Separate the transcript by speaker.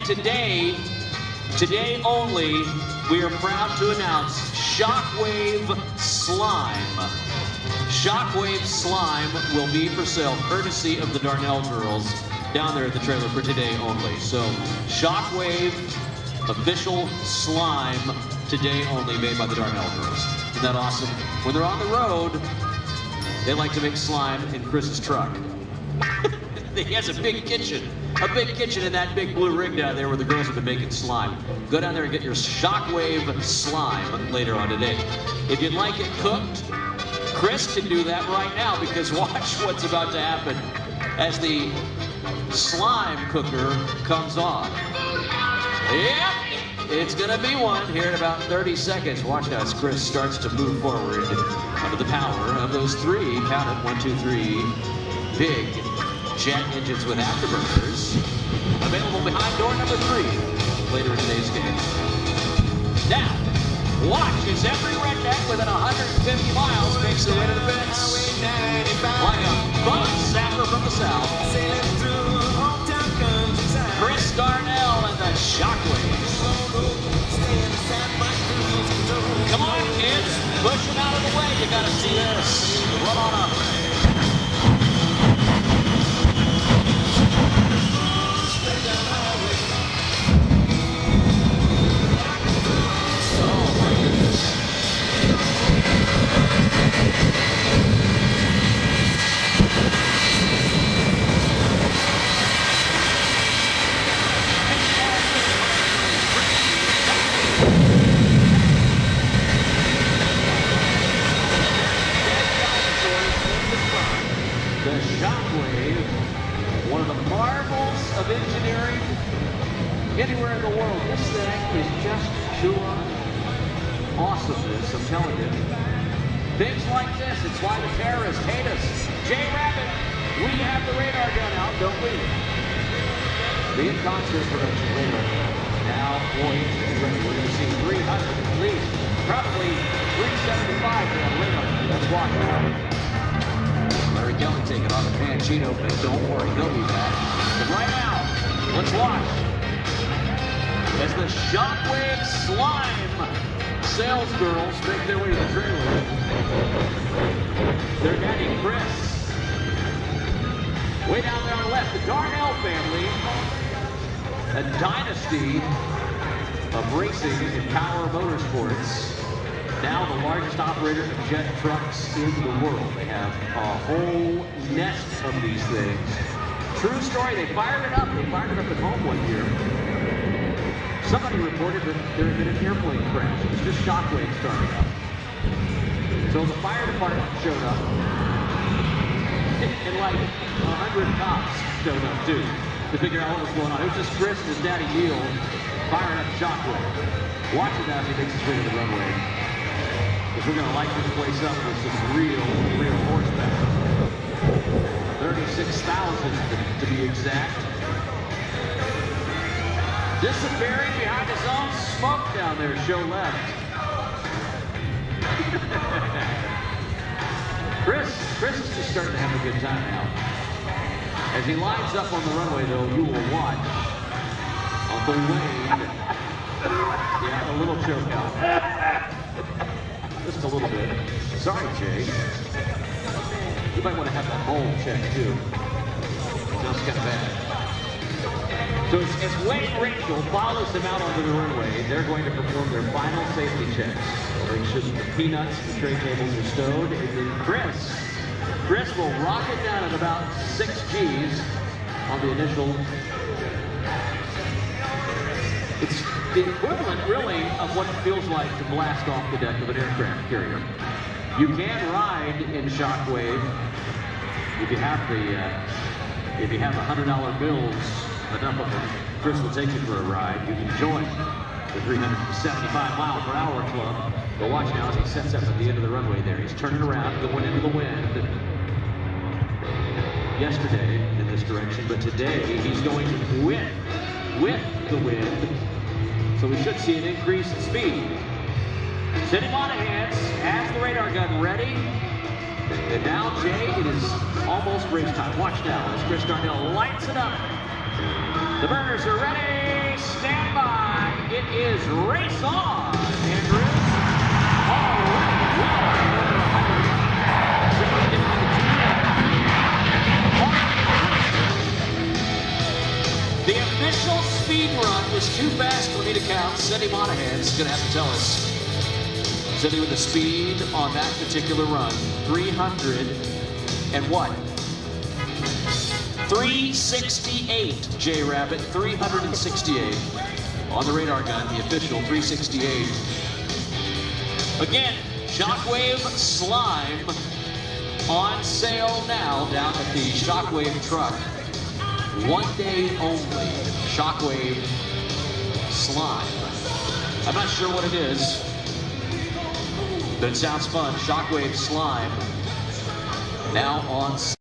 Speaker 1: today only, we are proud to announce Shockwave Slime. Shockwave Slime will be for sale, courtesy of the Darnell girls down there at the trailer for today only. So, Shockwave official slime today only, made by the Darnell girls. Isn't that awesome? When they're on the road, they like to make slime in Chris's truck. He has a big kitchen in that big blue rig down there where the girls have been making slime. Go down there and get your Shockwave Slime later on today. If you'd like it cooked, Chris can do that right now, because watch what's about to happen as the slime cooker comes on. Yep, it's gonna be one here in about 30 seconds. Watch now as Chris starts to move forward under the power of those three, count it, 1, 2, 3, big jet engines with afterburners. Available behind door number 3 later in today's game. Now, watch as every redneck within 150 miles makes their way to the fence. Like a bug sapper from the south, Chris Darnell and the Shockwave. Come on, kids, push them out of the way. You gotta see this. Run on up. The Shockwave, one of the marvels of engineering anywhere in the world. This thing is just pure awesomeness, I'm telling you. Things like this, it's why the terrorists hate us. Jay Rabbit, we have the radar gun out, don't we? The in-concert production radar gun now poised and ready. We're going to see 300 at least, probably 375 for that radar gun. Let's watch now. Larry Kelly taking on the Panchino, but don't worry, he'll be back. But right now, let's watch as the Shockwave Slime sales girls make their way to the trailer. Their daddy, Chris. Way down there on the left, the Darnell family, a dynasty of racing in power motorsports. Now the largest operator of jet trucks in the world. They have a whole nest of these things. True story, they fired it up. They fired it up at home one year. Somebody reported that there had been an airplane crash. It was just Shockwave starting up. So the fire department showed up. And like 100 cops showed up too, to figure out what was going on. It was just Chris and his daddy Neil firing up Shockwave. Watch it as he makes his way to the runway. Because we're going to light this place up with some real horsepower. 36,000 to be exact. Disappearing behind his own smoke down there, show left. Chris is just starting to have a good time now. As he lines up on the runway, though, you will watch Uncle Wayne. Yeah, a little choke out. Just a little bit. Sorry, Jay. You might want to have that mold checked, too. Sounds kind of bad. So as Wayne and Rachel follows them out onto the runway, they're going to perform their final safety checks. Make sure that the peanuts and tray tables are stowed. And then Chris will rocket down at about 6 Gs on the initial. It's the equivalent, really, of what it feels like to blast off the deck of an aircraft carrier. You can ride in Shockwave if you have the $100 bills, enough of them. Chris will take you for a ride. You can join the 375-mile-per-hour club. But watch now as he sets up at the end of the runway there. He's turning around, going into the wind. Yesterday in this direction, but today he's going to win with the wind. So we should see an increase in speed. Sitting on hands, has the radar gun ready. And now, Jay, it is almost race time. Watch now as Chris Darnell lights it up. The burners are ready. Stand by. It is race on. Andrew. All right. The official speed run was too fast for me to count. Cindy Monahan's going to have to tell us. Cindy with the speed on that particular run. 300 and what? 368, J Rabbit, 368. On the radar gun, the official 368. Again, Shockwave Slime on sale now down at the Shockwave Truck. 1 day only, Shockwave Slime. I'm not sure what it is, but it sounds fun. Shockwave Slime now on sale.